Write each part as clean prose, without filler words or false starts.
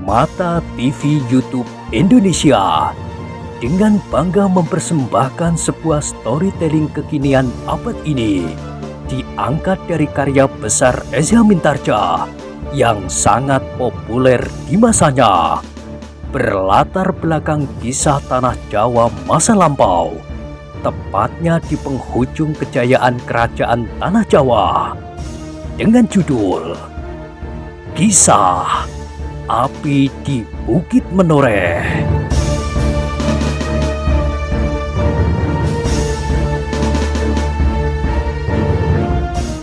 Permata TV YouTube Indonesia dengan bangga mempersembahkan sebuah storytelling kekinian abad ini diangkat dari karya besar Eza Mintarja yang sangat populer di masanya, berlatar belakang kisah tanah Jawa masa lampau, tepatnya di penghujung kejayaan kerajaan tanah Jawa, dengan judul Kisah Api di Bukit Menoreh.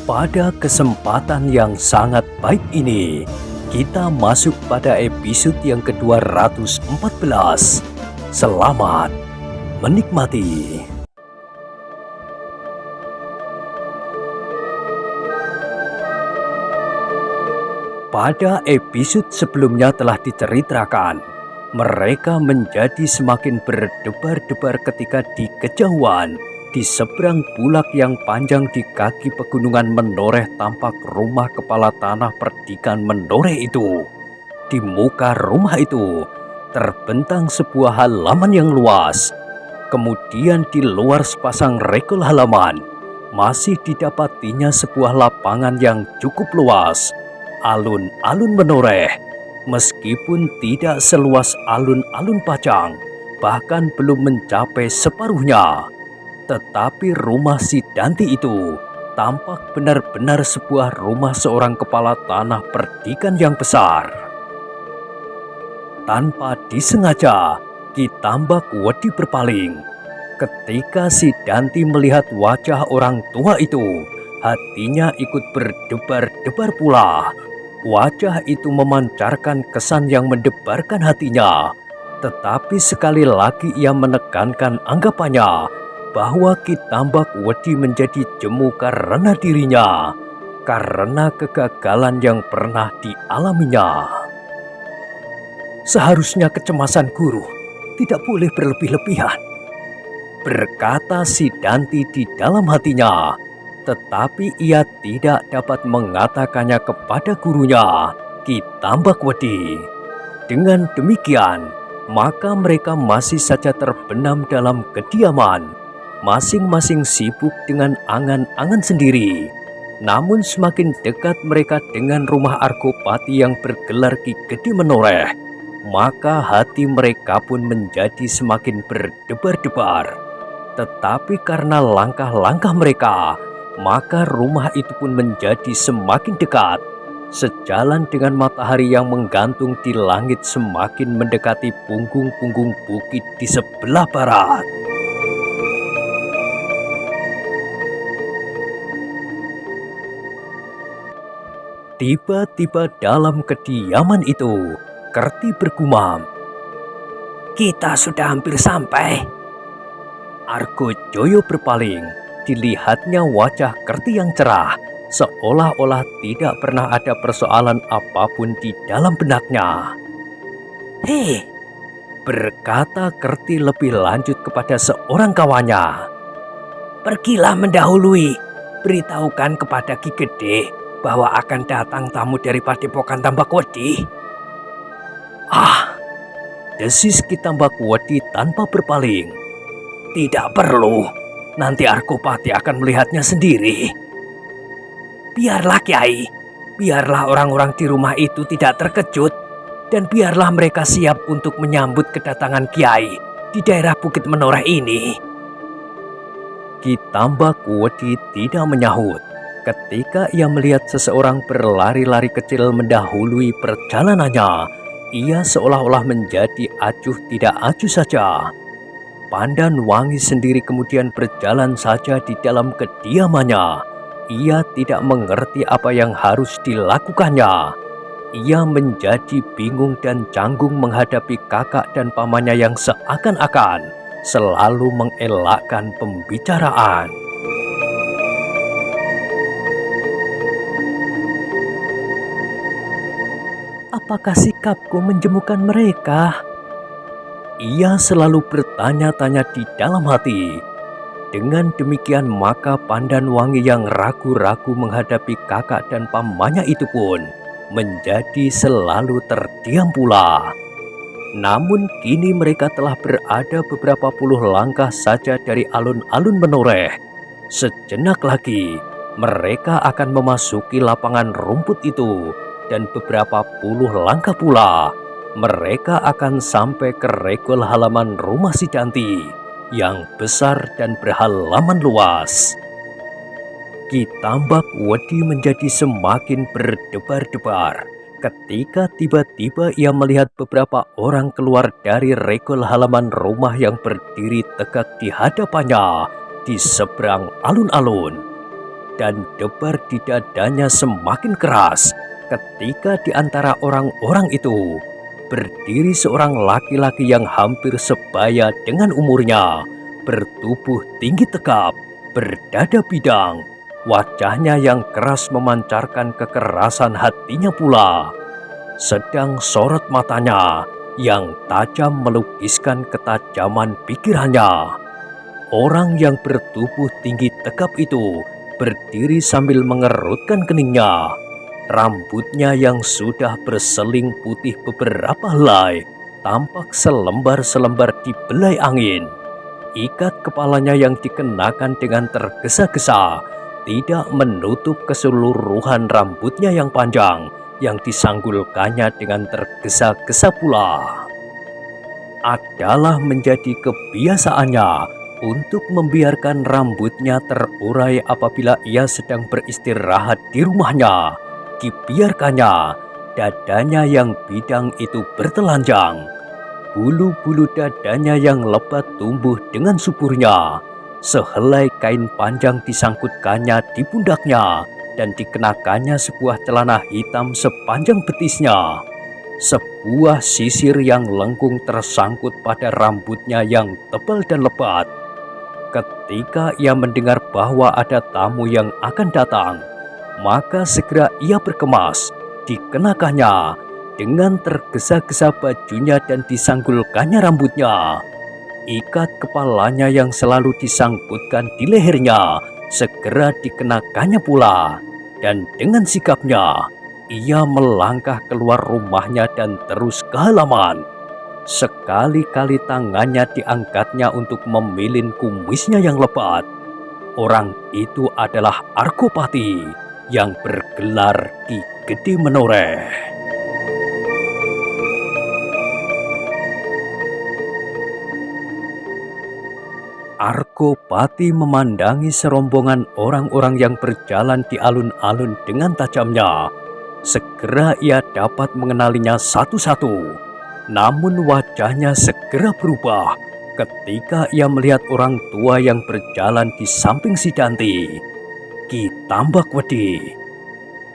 Pada kesempatan yang sangat baik ini, kita masuk pada episode yang ke-214. Selamat menikmati. Pada episode sebelumnya telah diceritakan, mereka menjadi semakin berdebar-debar ketika di kejauhan, di seberang bulak yang panjang di kaki pegunungan Menoreh tampak rumah kepala tanah perdikan Menoreh itu. Di muka rumah itu terbentang sebuah halaman yang luas. Kemudian di luar sepasang regol halaman masih didapatinya sebuah lapangan yang cukup luas. Alun-alun Menoreh, meskipun tidak seluas alun-alun Pajang, bahkan belum mencapai separuhnya, tetapi rumah si Danti itu tampak benar-benar sebuah rumah seorang kepala tanah perdikan yang besar. Tanpa disengaja, Ki Tambak Wedi berpaling. Ketika si Danti melihat wajah orang tua itu, hatinya ikut berdebar-debar pula. Wajah itu memancarkan kesan yang mendebarkan hatinya, tetapi sekali lagi ia menekankan anggapannya bahwa Ki Tambak Wedi menjadi jemu karena dirinya, karena kegagalan yang pernah dialaminya. Seharusnya kecemasan guru tidak boleh berlebih-lebihan, berkata si Danti di dalam hatinya. Tetapi ia tidak dapat mengatakannya kepada gurunya, Ki Tambak Wedi. Dengan demikian, maka mereka masih saja terbenam dalam kediaman, masing-masing sibuk dengan angan-angan sendiri. Namun semakin dekat mereka dengan rumah Argopati yang bergelar Ki Gede Menoreh, maka hati mereka pun menjadi semakin berdebar-debar. Tetapi karena langkah-langkah mereka, maka rumah itu pun menjadi semakin dekat. Sejalan dengan matahari yang menggantung di langit semakin mendekati punggung-punggung bukit di sebelah barat. Tiba-tiba dalam kediaman itu, Kerti bergumam, "Kita sudah hampir sampai." Argojoyo berpaling. Dilihatnya wajah Kerti yang cerah, seolah-olah tidak pernah ada persoalan apapun di dalam benaknya. "Hei," berkata Kerti lebih lanjut kepada seorang kawannya, "pergilah mendahului, beritahukan kepada Ki Gede bahwa akan datang tamu dari Padepokan Tambak Wedi." "Ah," desis Ki Tambak Wedi tanpa berpaling, "tidak perlu. Nanti Argopati akan melihatnya sendiri." "Biarlah Kiai, biarlah orang-orang di rumah itu tidak terkejut, dan biarlah mereka siap untuk menyambut kedatangan Kiai di daerah Bukit Menoreh ini." Ki Tambak Wedi tidak menyahut. Ketika ia melihat seseorang berlari-lari kecil mendahului perjalanannya, ia seolah-olah menjadi acuh tidak acuh saja. Pandan Wangi sendiri kemudian berjalan saja di dalam kediamannya. Ia tidak mengerti apa yang harus dilakukannya. Ia menjadi bingung dan canggung menghadapi kakak dan pamannya yang seakan-akan selalu mengelakkan pembicaraan. "Apakah sikapku menjemukan mereka?" ia selalu bertanya-tanya di dalam hati. Dengan demikian maka Pandan Wangi yang ragu-ragu menghadapi kakak dan pamannya itu pun menjadi selalu terdiam pula. Namun kini mereka telah berada beberapa puluh langkah saja dari alun-alun menoreh. Sejenak lagi mereka akan memasuki lapangan rumput itu, dan beberapa puluh langkah pula mereka akan sampai ke regol halaman rumah si Danti yang besar dan berhalaman luas. Ki Tambak Wedi menjadi semakin berdebar-debar ketika tiba-tiba ia melihat beberapa orang keluar dari regol halaman rumah yang berdiri tegak di hadapannya di seberang alun-alun. Dan debar di dadanya semakin keras ketika di antara orang-orang itu berdiri seorang laki-laki yang hampir sebaya dengan umurnya, bertubuh tinggi tegap, berdada bidang, wajahnya yang keras memancarkan kekerasan hatinya pula. Sedang sorot matanya yang tajam melukiskan ketajaman pikirannya. Orang yang bertubuh tinggi tegap itu berdiri sambil mengerutkan keningnya. Rambutnya yang sudah berseling putih beberapa helai tampak selembar-selembar dibelai angin. Ikat kepalanya yang dikenakan dengan tergesa-gesa tidak menutup keseluruhan rambutnya yang panjang yang disanggulkannya dengan tergesa-gesa pula. Adalah menjadi kebiasaannya untuk membiarkan rambutnya terurai apabila ia sedang beristirahat di rumahnya. Dibiarkannya dadanya yang bidang itu bertelanjang. Bulu-bulu dadanya yang lebat tumbuh dengan suburnya. Sehelai kain panjang disangkutkannya di pundaknya dan dikenakannya sebuah celana hitam sepanjang betisnya. Sebuah sisir yang lengkung tersangkut pada rambutnya yang tebal dan lebat. Ketika ia mendengar bahwa ada tamu yang akan datang, maka segera ia berkemas, dikenakannya dengan tergesa-gesa bajunya dan disanggulkannya rambutnya. Ikat kepalanya yang selalu disangkutkan di lehernya segera dikenakannya pula, dan dengan sikapnya ia melangkah keluar rumahnya dan terus ke halaman. Sekali-kali tangannya diangkatnya untuk memilin kumisnya yang lebat. Orang itu adalah Argopati yang bergelar Ki Gede Menoreh. Argopati memandangi serombongan orang-orang yang berjalan di alun-alun dengan tajamnya. Segera ia dapat mengenalinya satu-satu. Namun wajahnya segera berubah ketika ia melihat orang tua yang berjalan di samping si Danti, Ki Tambak Wedi.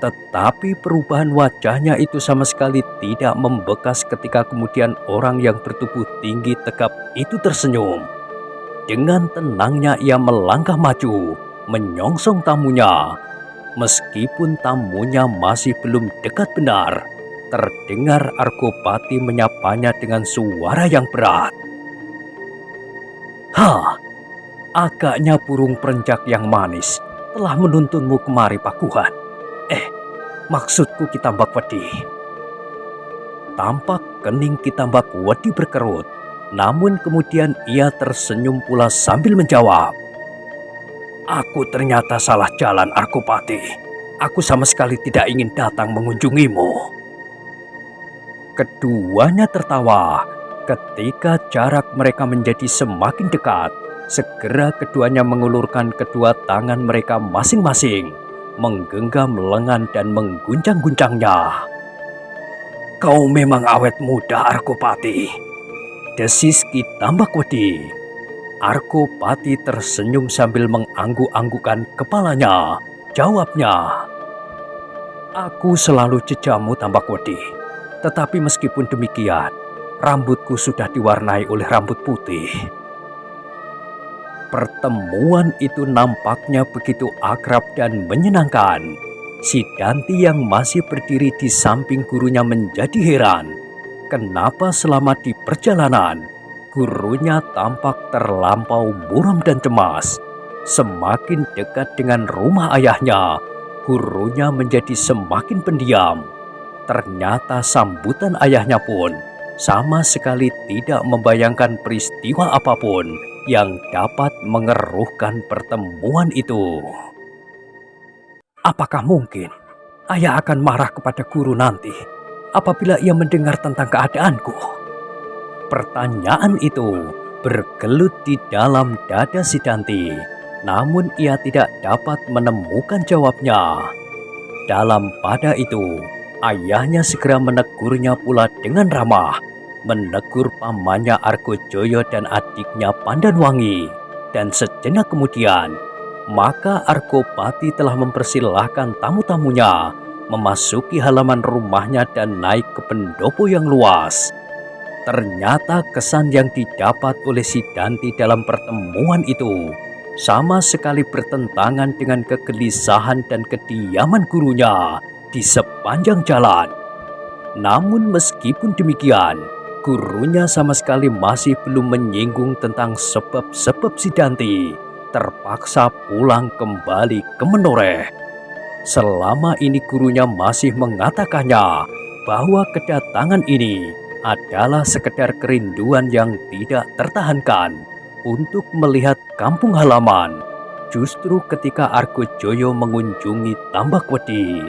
Tetapi perubahan wajahnya itu sama sekali tidak membekas ketika kemudian orang yang bertubuh tinggi tegap itu tersenyum. Dengan tenangnya ia melangkah maju, menyongsong tamunya. Meskipun tamunya masih belum dekat benar, terdengar Argopati menyapanya dengan suara yang berat. "Hah, agaknya burung perencak yang manis telah menuntunmu kemari, Pakuhan. Maksudku Ki Tambak Wedi." Tampak kening Ki Tambak Wedi berkerut, namun kemudian ia tersenyum pula sambil menjawab, "Aku ternyata salah jalan, Argopati. Aku sama sekali tidak ingin datang mengunjungimu." Keduanya tertawa ketika jarak mereka menjadi semakin dekat. Segera keduanya mengulurkan kedua tangan mereka masing-masing, menggenggam lengan dan mengguncang-guncangnya. "Kau memang awet muda, Argopati," desis Ki Tambak Wedi. Argopati tersenyum sambil mengangguk-anggukkan kepalanya. Jawabnya, "Aku selalu jejamu, Tambak Wedi. Tetapi meskipun demikian, rambutku sudah diwarnai oleh rambut putih." Pertemuan itu nampaknya begitu akrab dan menyenangkan. Si Danti yang masih berdiri di samping gurunya menjadi heran. Kenapa selama di perjalanan, gurunya tampak terlampau muram dan cemas. Semakin dekat dengan rumah ayahnya, gurunya menjadi semakin pendiam. Ternyata sambutan ayahnya pun sama sekali tidak membayangkan peristiwa apapun yang dapat mengeruhkan pertemuan itu. Apakah mungkin ayah akan marah kepada guru nanti apabila ia mendengar tentang keadaanku? Pertanyaan itu bergelut di dalam dada si Danti, namun ia tidak dapat menemukan jawabnya. Dalam pada itu, ayahnya segera menegurnya pula dengan ramah, menegur pamannya Argojoyo dan adiknya Pandanwangi. Dan sejenak kemudian, maka Argopati telah mempersilahkan tamu-tamunya memasuki halaman rumahnya dan naik ke pendopo yang luas. Ternyata kesan yang didapat oleh si Danti dalam pertemuan itu sama sekali bertentangan dengan kegelisahan dan kediaman gurunya di sepanjang jalan. Namun meskipun demikian, gurunya sama sekali masih belum menyinggung tentang sebab-sebab si Danti terpaksa pulang kembali ke Menoreh. Selama ini gurunya masih mengatakannya bahwa kedatangan ini adalah sekedar kerinduan yang tidak tertahankan untuk melihat kampung halaman, justru ketika Argojoyo mengunjungi Tambakwedi.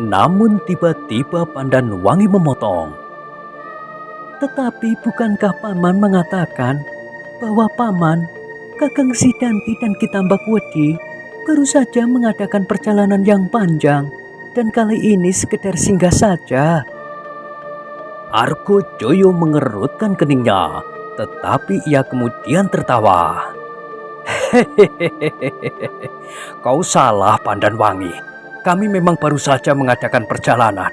Namun tiba-tiba Pandanwangi memotong. Tetapi bukankah Paman mengatakan bahwa Paman, Kakang Sidanti dan Ki Tambakwedi baru saja mengadakan perjalanan yang panjang dan kali ini sekedar singgah saja? Argojoyo mengerutkan keningnya, tetapi ia kemudian tertawa. Hehehe, kau salah Pandanwangi. Kami memang baru saja mengadakan perjalanan.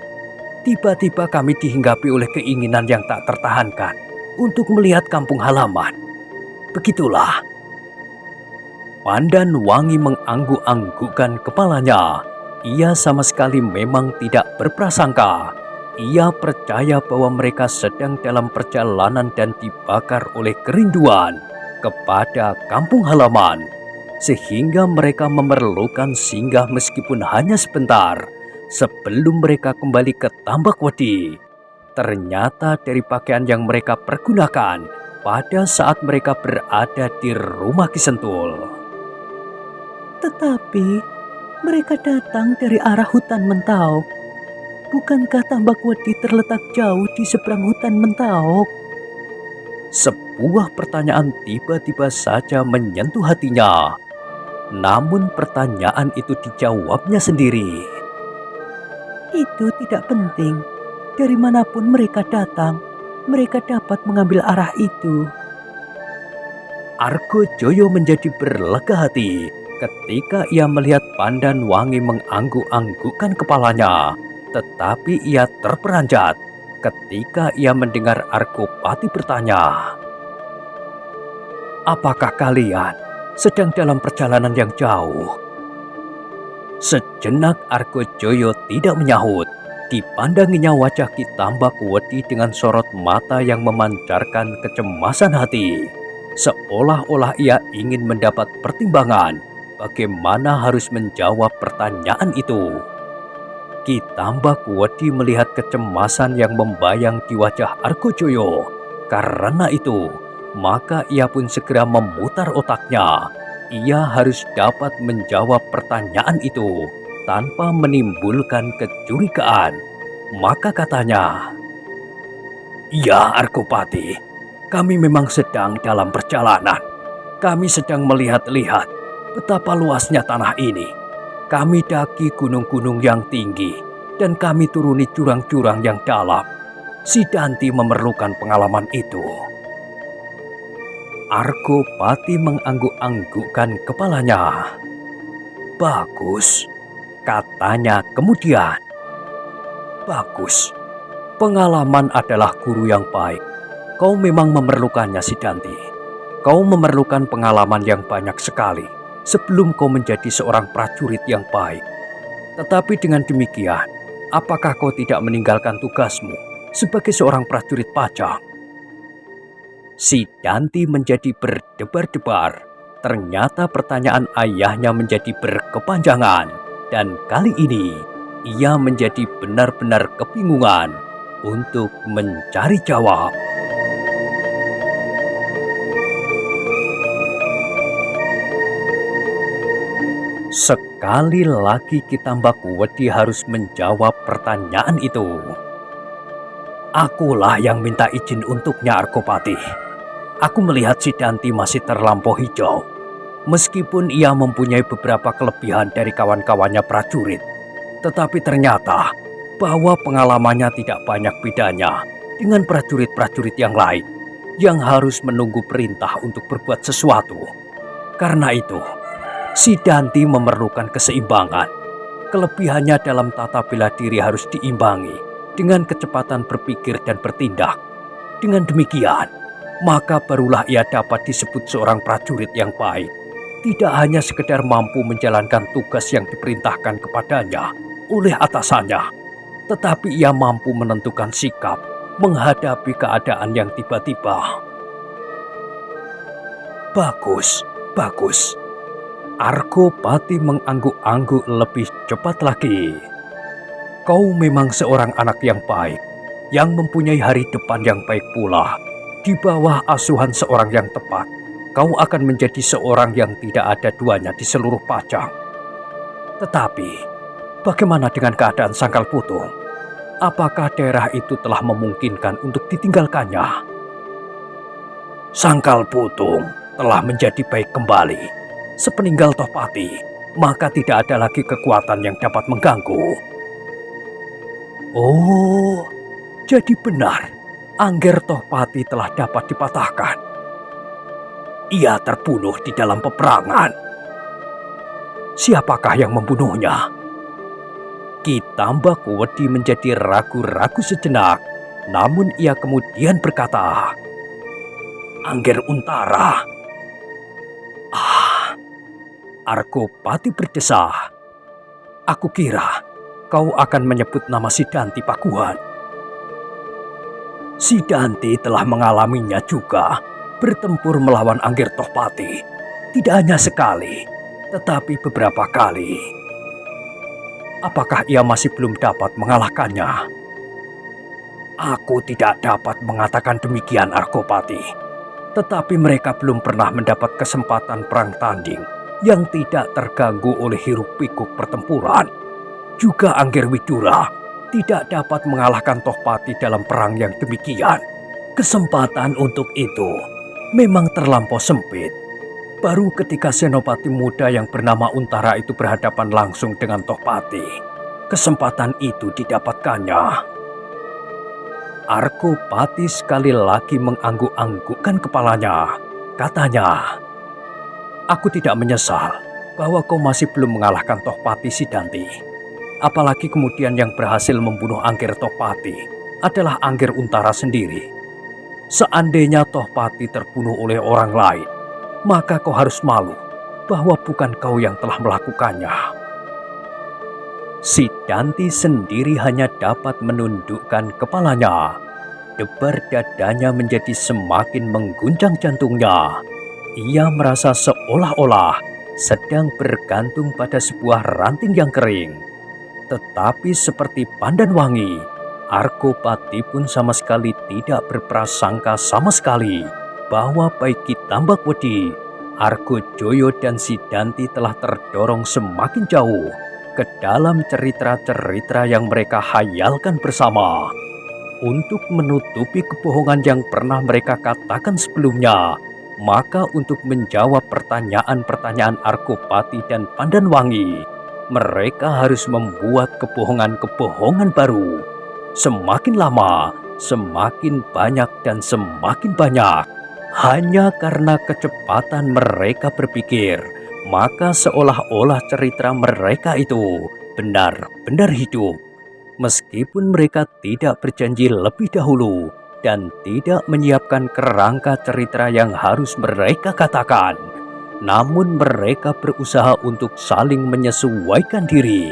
Tiba-tiba kami dihinggapi oleh keinginan yang tak tertahankan untuk melihat kampung halaman. Begitulah. Pandanwangi mengangguk-anggukkan kepalanya. Ia sama sekali memang tidak berprasangka. Ia percaya bahwa mereka sedang dalam perjalanan dan dibakar oleh kerinduan kepada kampung halaman, sehingga mereka memerlukan singgah meskipun hanya sebentar sebelum mereka kembali ke Tambakwedi. Ternyata dari pakaian yang mereka pergunakan pada saat mereka berada di rumah Ki Sentul. Tetapi mereka datang dari arah hutan Mentaok. Bukankah Tambakwedi terletak jauh di seberang hutan Mentaok? Sebuah pertanyaan tiba-tiba saja menyentuh hatinya. Namun pertanyaan itu dijawabnya sendiri. Itu tidak penting. Dari manapun mereka datang, mereka dapat mengambil arah itu. Argojoyo menjadi berlega hati ketika ia melihat Pandanwangi mengangguk-anggukkan kepalanya. Tetapi ia terperanjat ketika ia mendengar Argopati bertanya, "Apakah kalian sedang dalam perjalanan yang jauh?" Sejenak Argojoyo tidak menyahut. Dipandanginya wajah Ki Tambakwedi dengan sorot mata yang memancarkan kecemasan hati. Seolah-olah ia ingin mendapat pertimbangan bagaimana harus menjawab pertanyaan itu. Ki Tambakwedi melihat kecemasan yang membayang di wajah Argojoyo. Karena itu, maka ia pun segera memutar otaknya. Ia harus dapat menjawab pertanyaan itu tanpa menimbulkan kecurigaan. Maka katanya, "Ya Argopati, kami memang sedang dalam perjalanan. Kami sedang melihat-lihat betapa luasnya tanah ini. Kami daki gunung-gunung yang tinggi dan kami turuni jurang-jurang yang dalam. Si Danti memerlukan pengalaman itu." Argopati mengangguk-anggukkan kepalanya. "Bagus," katanya kemudian. "Bagus. Pengalaman adalah guru yang baik. Kau memang memerlukannya, Si Danti. Kau memerlukan pengalaman yang banyak sekali sebelum kau menjadi seorang prajurit yang baik. Tetapi dengan demikian, apakah kau tidak meninggalkan tugasmu sebagai seorang prajurit pajang?" Si Danti menjadi berdebar-debar. Ternyata pertanyaan ayahnya menjadi berkepanjangan. Dan kali ini, ia menjadi benar-benar kebingungan untuk mencari jawab. Sekali lagi Kitambak Wedi harus menjawab pertanyaan itu. Akulah yang minta izin untuknya, Argopati. Aku melihat si Danti masih terlampau hijau. Meskipun ia mempunyai beberapa kelebihan dari kawan-kawannya prajurit, tetapi ternyata bahwa pengalamannya tidak banyak bedanya dengan prajurit-prajurit yang lain yang harus menunggu perintah untuk berbuat sesuatu. Karena itu, si Danti memerlukan keseimbangan. Kelebihannya dalam tata bela diri harus diimbangi dengan kecepatan berpikir dan bertindak. Dengan demikian, maka barulah ia dapat disebut seorang prajurit yang baik. Tidak hanya sekedar mampu menjalankan tugas yang diperintahkan kepadanya oleh atasannya, tetapi ia mampu menentukan sikap menghadapi keadaan yang tiba-tiba. Bagus, bagus. Argopati mengangguk-angguk lebih cepat lagi. Kau memang seorang anak yang baik, yang mempunyai hari depan yang baik pula. Di bawah asuhan seorang yang tepat, kau akan menjadi seorang yang tidak ada duanya di seluruh Pajang. Tetapi, bagaimana dengan keadaan Sangkal Putung? Apakah daerah itu telah memungkinkan untuk ditinggalkannya? Sangkal Putung telah menjadi baik kembali. Sepeninggal Tohpati, maka tidak ada lagi kekuatan yang dapat mengganggu. Oh, jadi benar, Angger Tohpati telah dapat dipatahkan. Ia terbunuh di dalam peperangan. Siapakah yang membunuhnya? Kitambak Wedi menjadi ragu-ragu sejenak, namun ia kemudian berkata, Angger Untara. Argopati berdesah. Aku kira kau akan menyebut nama si Danti Pakuhan. Si Danti telah mengalaminya juga, bertempur melawan Angger Tohpati. Tidak hanya sekali, tetapi beberapa kali. Apakah ia masih belum dapat mengalahkannya? Aku tidak dapat mengatakan demikian, Argopati. Tetapi mereka belum pernah mendapat kesempatan perang tanding yang tidak terganggu oleh hiruk-pikuk pertempuran. Juga Angger Widura tidak dapat mengalahkan Tohpati dalam perang yang demikian. Kesempatan untuk itu memang terlampau sempit. Baru ketika senopati muda yang bernama Untara itu berhadapan langsung dengan Tohpati, kesempatan itu didapatkannya. Argopati sekali lagi mengangguk-anggukkan kepalanya. Katanya, aku tidak menyesal bahwa kau masih belum mengalahkan Tohpati si Danti. Apalagi kemudian yang berhasil membunuh Angger Tohpati adalah Angger Untara sendiri. Seandainya Tohpati terbunuh oleh orang lain, maka kau harus malu bahwa bukan kau yang telah melakukannya. Si Danti sendiri hanya dapat menundukkan kepalanya. Debar dadanya menjadi semakin mengguncang jantungnya. Ia merasa seolah-olah sedang bergantung pada sebuah ranting yang kering. Tetapi seperti Pandan Wangi, Argopati pun sama sekali tidak berprasangka sama sekali bahwa baik Kitambak Wedi, Argojoyo dan si Danti telah terdorong semakin jauh ke dalam cerita-cerita yang mereka hayalkan bersama. Untuk menutupi kebohongan yang pernah mereka katakan sebelumnya, maka untuk menjawab pertanyaan-pertanyaan Argopati dan Pandan Wangi, mereka harus membuat kebohongan-kebohongan baru. Semakin lama, semakin banyak dan semakin banyak. Hanya karena kecepatan mereka berpikir, maka seolah-olah cerita mereka itu benar-benar hidup. Meskipun mereka tidak berjanji lebih dahulu dan tidak menyiapkan kerangka cerita yang harus mereka katakan, namun mereka berusaha untuk saling menyesuaikan diri.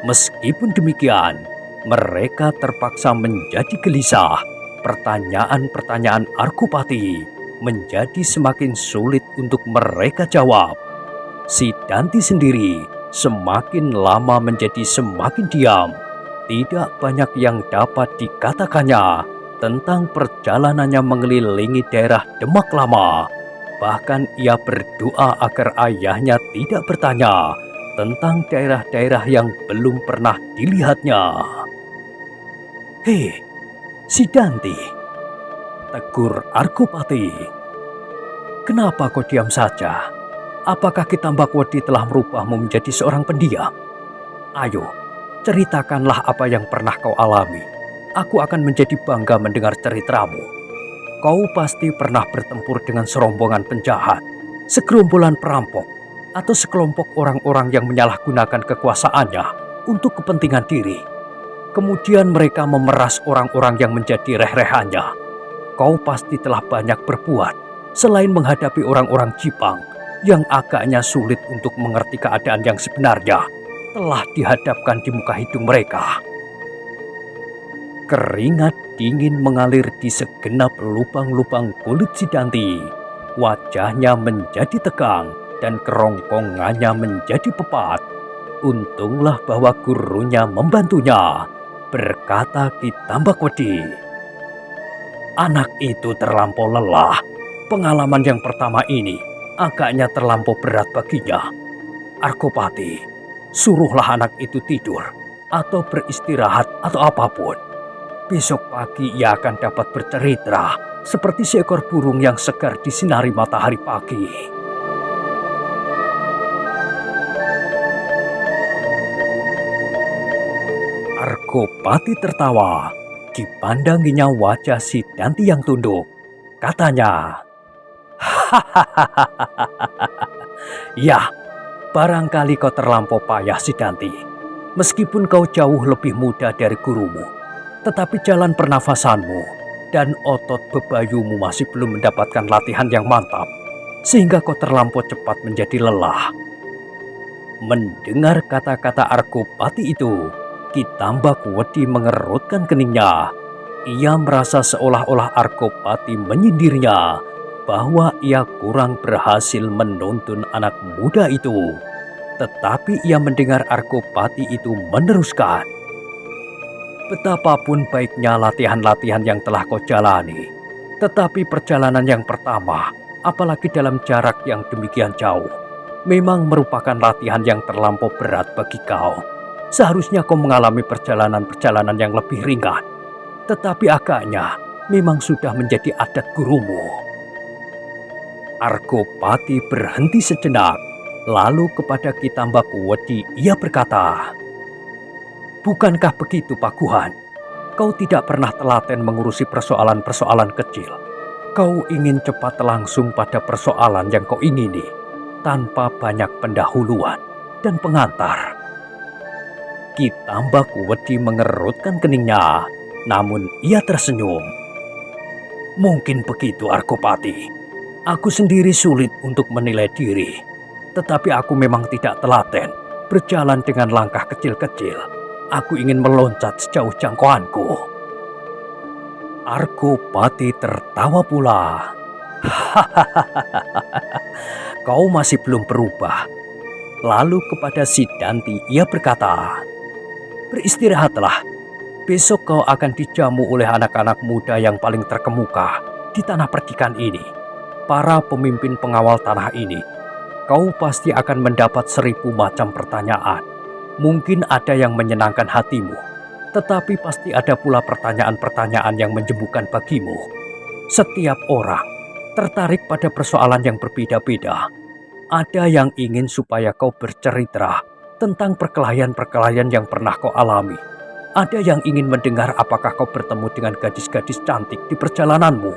Meskipun demikian, mereka terpaksa menjadi gelisah. Pertanyaan-pertanyaan Argopati menjadi semakin sulit untuk mereka jawab. Si Danti sendiri semakin lama menjadi semakin diam. Tidak banyak yang dapat dikatakannya tentang perjalanannya mengelilingi daerah Demak Lama. Bahkan ia berdoa agar ayahnya tidak bertanya tentang daerah-daerah yang belum pernah dilihatnya. "Hei, Sidanti," tegur Argopati. "Kenapa kau diam saja? Apakah Kitambakodi telah merubahmu menjadi seorang pendiam? Ayo, ceritakanlah apa yang pernah kau alami. Aku akan menjadi bangga mendengar ceritamu. Kau pasti pernah bertempur dengan serombongan penjahat, segerombolan perampok, atau sekelompok orang-orang yang menyalahgunakan kekuasaannya untuk kepentingan diri. Kemudian mereka memeras orang-orang yang menjadi reh-rehannya. Kau pasti telah banyak berbuat selain menghadapi orang-orang Jipang yang agaknya sulit untuk mengerti keadaan yang sebenarnya telah dihadapkan di muka hidung mereka." Keringat dingin mengalir di segenap lubang-lubang kulit Sidanti. Wajahnya menjadi tegang dan kerongkongannya menjadi pepat. Untunglah bahwa gurunya membantunya, berkata Kitambakodi. "Anak itu terlampau lelah. Pengalaman yang pertama ini agaknya terlampau berat baginya. Argopati, suruhlah anak itu tidur atau beristirahat atau apapun. Besok pagi ia akan dapat bercerita seperti seekor burung yang segar disinari matahari pagi." Argopati tertawa. Dipandanginya wajah Sidanti yang tunduk. Katanya, "Ya, barangkali kau terlampau payah, Sidanti. Meskipun kau jauh lebih muda dari gurumu, tetapi jalan pernafasanmu dan otot bebayumu masih belum mendapatkan latihan yang mantap, sehingga kau terlampau cepat menjadi lelah." Mendengar kata-kata Argopati itu, Kitambakodi mengerutkan keningnya. Ia merasa seolah-olah Argopati menyindirnya bahwa ia kurang berhasil menuntun anak muda itu. Tetapi ia mendengar Argopati itu meneruskan, "Betapapun baiknya latihan-latihan yang telah kau jalani, tetapi perjalanan yang pertama, apalagi dalam jarak yang demikian jauh, memang merupakan latihan yang terlampau berat bagi kau. Seharusnya kau mengalami perjalanan-perjalanan yang lebih ringan. Tetapi agaknya memang sudah menjadi adat gurumu." Argopati berhenti sejenak, lalu kepada Kitambakodi ia berkata, "Bukankah begitu, Pak Guhan? Kau tidak pernah telaten mengurusi persoalan-persoalan kecil. Kau ingin cepat langsung pada persoalan yang kau ingini, tanpa banyak pendahuluan dan pengantar." Kitambakodi mengerutkan keningnya, namun ia tersenyum. "Mungkin begitu, Argopati. Aku sendiri sulit untuk menilai diri, tetapi aku memang tidak telaten berjalan dengan langkah kecil-kecil. Aku ingin meloncat sejauh jangkauanku." Argopati tertawa pula. "Kau masih belum berubah." Lalu kepada Sidanti ia berkata, "Beristirahatlah. Besok kau akan dijamu oleh anak-anak muda yang paling terkemuka di tanah perdikan ini. Para pemimpin pengawal tanah ini. Kau pasti akan mendapat 1000 macam pertanyaan. Mungkin ada yang menyenangkan hatimu, tetapi pasti ada pula pertanyaan-pertanyaan yang menjemukan bagimu. Setiap orang tertarik pada persoalan yang berbeda-beda. Ada yang ingin supaya kau bercerita tentang perkelahian-perkelahian yang pernah kau alami. Ada yang ingin mendengar apakah kau bertemu dengan gadis-gadis cantik di perjalananmu.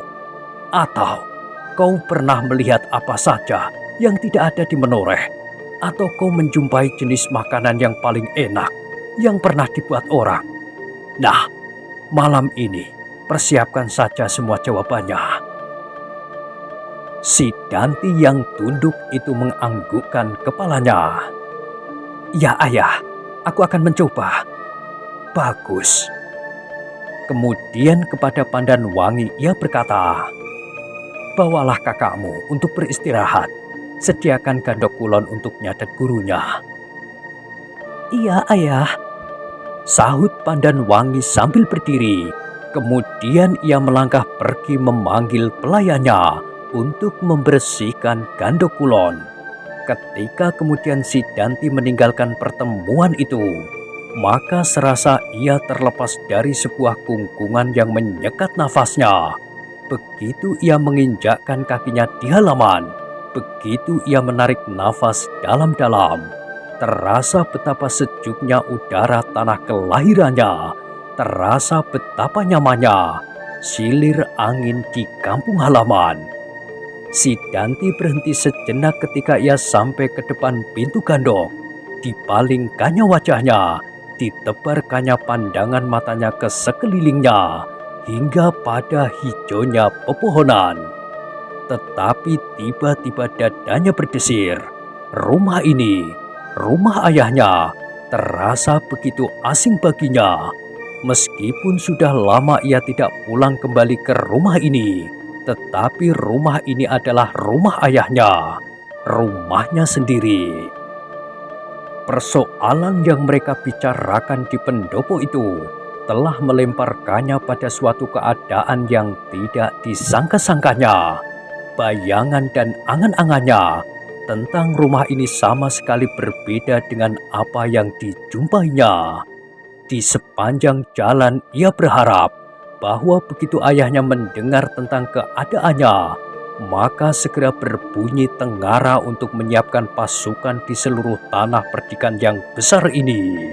Atau kau pernah melihat apa saja yang tidak ada di Menoreh. Atau kau menjumpai jenis makanan yang paling enak yang pernah dibuat orang. Nah, malam ini persiapkan saja semua jawabannya." Sidanti yang tunduk itu menganggukkan kepalanya. "Ya ayah, aku akan mencoba." "Bagus." Kemudian kepada Pandanwangi ia berkata, "Bawalah kakakmu untuk beristirahat. Sediakan gandok kulon untuknya dan gurunya." "Iya, ayah," sahut Pandanwangi sambil berdiri. Kemudian ia melangkah pergi memanggil pelayannya untuk membersihkan Gandok Kulon. Ketika kemudian Sidanti meninggalkan pertemuan itu, maka serasa ia terlepas dari sebuah gungkungan yang menyekat nafasnya. Begitu ia menginjakkan kakinya di halaman, begitu ia menarik nafas dalam-dalam, terasa betapa sejuknya udara tanah kelahirannya, terasa betapa nyamannya silir angin di kampung halaman. Sidanti berhenti sejenak ketika ia sampai ke depan pintu gandok. Dipalingkannya wajahnya, ditebarkannya pandangan matanya ke sekelilingnya, hingga pada hijaunya pepohonan. Tetapi tiba-tiba dadanya berdesir. Rumah ini, rumah ayahnya, terasa begitu asing baginya. Meskipun sudah lama ia tidak pulang kembali ke rumah ini, tetapi rumah ini adalah rumah ayahnya, rumahnya sendiri. Persoalan yang mereka bicarakan di pendopo itu telah melemparkannya pada suatu keadaan yang tidak disangka-sangkanya. Bayangan dan angan-angannya tentang rumah ini sama sekali berbeda dengan apa yang dijumpainya. Di sepanjang jalan ia berharap bahwa begitu ayahnya mendengar tentang keadaannya, maka segera berbunyi tengara untuk menyiapkan pasukan di seluruh tanah perdikan yang besar ini.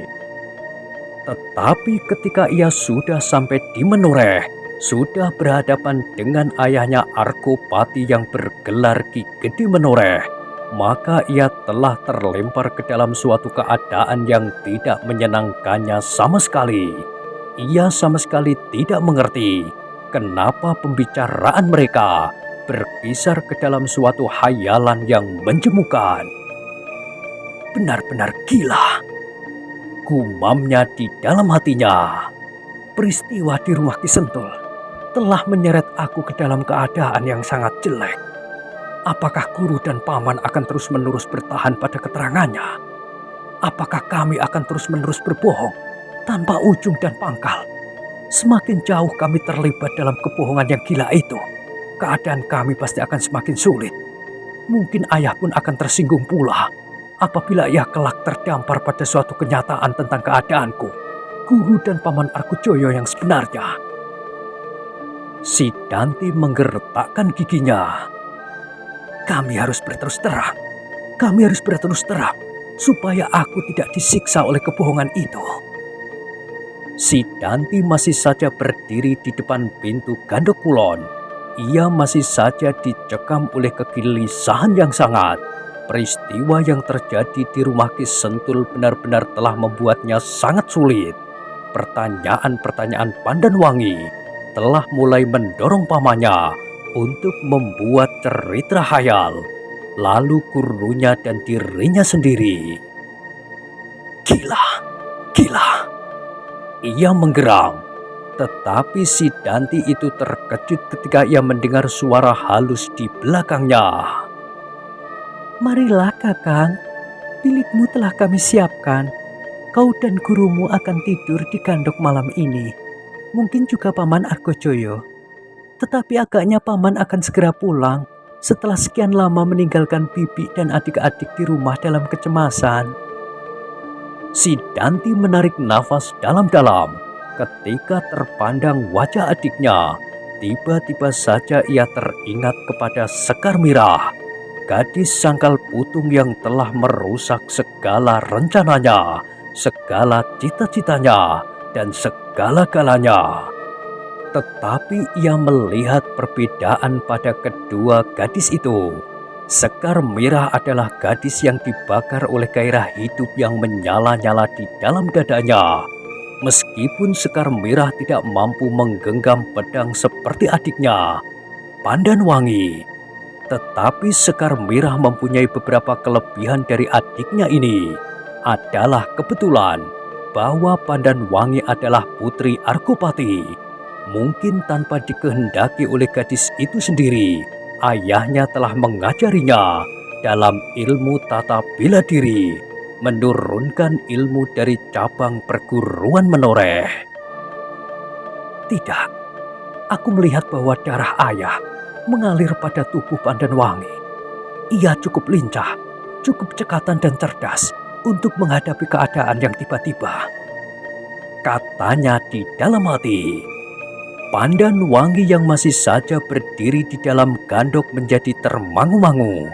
Tetapi ketika ia sudah sampai di Menoreh, sudah berhadapan dengan ayahnya Arkopati yang bergelar Ki Gede Menoreh, maka ia telah terlempar ke dalam suatu keadaan yang tidak menyenangkannya sama sekali. Ia sama sekali tidak mengerti kenapa pembicaraan mereka berkisar ke dalam suatu hayalan yang menjemukan. Benar-benar gila, gumamnya di dalam hatinya. Peristiwa di rumah Ki Sentul telah menyeret aku ke dalam keadaan yang sangat jelek. Apakah guru dan paman akan terus-menerus bertahan pada keterangannya? Apakah kami akan terus-menerus berbohong tanpa ujung dan pangkal? Semakin jauh kami terlibat dalam kebohongan yang gila itu, keadaan kami pasti akan semakin sulit. Mungkin ayah pun akan tersinggung pula apabila ia kelak terdampar pada suatu kenyataan tentang keadaanku, guru dan paman Argojoyo yang sebenarnya. Sidanti menggertakkan giginya. Kami harus berterus terang. Kami harus berterus terang supaya aku tidak disiksa oleh kebohongan itu. Sidanti masih saja berdiri di depan pintu Gandok Kulon. Ia masih saja dicekam oleh kegelisahan yang sangat. Peristiwa yang terjadi di rumah Ki Sentul benar-benar telah membuatnya sangat sulit. Pertanyaan-pertanyaan Pandanwangi telah mulai mendorong pamannya untuk membuat cerita khayal, lalu gurunya dan dirinya sendiri. Gila, gila. Ia menggeram, tetapi Sidanti itu terkejut ketika ia mendengar suara halus di belakangnya. Marilah kakang, bilikmu telah kami siapkan. Kau dan gurumu akan tidur di gandok malam ini. Mungkin juga paman Argojoyo. Tetapi agaknya paman akan segera pulang setelah sekian lama meninggalkan bibi dan adik-adik di rumah dalam kecemasan. Sidanti menarik nafas dalam-dalam ketika terpandang wajah adiknya. Tiba-tiba saja ia teringat kepada Sekar Mirah, gadis sangkal putung yang telah merusak segala rencananya, segala cita-citanya, dan segala-galanya. Tetapi ia melihat perbedaan pada kedua gadis itu. Sekar Mirah adalah gadis yang dibakar oleh gairah hidup yang menyala-nyala di dalam dadanya. Meskipun Sekar Mirah tidak mampu menggenggam pedang seperti adiknya, Pandanwangi, tetapi Sekar Mirah mempunyai beberapa kelebihan dari adiknya ini. Adalah kebetulan bahwa Pandanwangi adalah putri Arkopati. Mungkin tanpa dikehendaki oleh gadis itu sendiri, ayahnya telah mengajarinya dalam ilmu tata bela diri. menurunkan ilmu dari cabang perguruan menoreh. Tidak, aku melihat bahwa darah ayah mengalir pada tubuh Pandanwangi. Ia cukup lincah, cukup cekatan dan cerdas untuk menghadapi keadaan yang tiba-tiba. Katanya di dalam hati. Pandanwangi yang masih saja berdiri di dalam gandok menjadi termangu-mangu.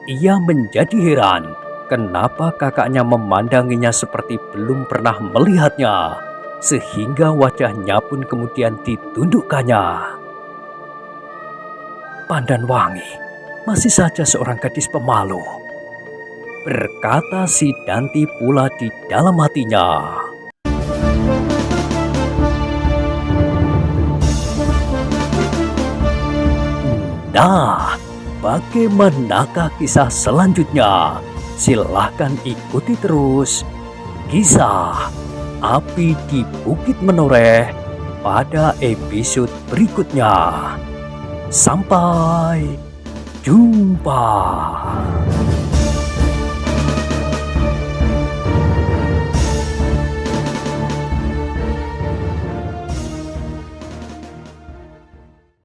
Ia menjadi heran kenapa kakaknya memandanginya seperti belum pernah melihatnya, sehingga wajahnya pun kemudian ditundukkannya. Pandanwangi masih saja seorang gadis pemalu, berkata si Danti pula di dalam hatinya. Nah, bagaimanakah kisah selanjutnya? Silahkan ikuti terus kisah Api di Bukit Menoreh pada episode berikutnya. Sampai jumpa.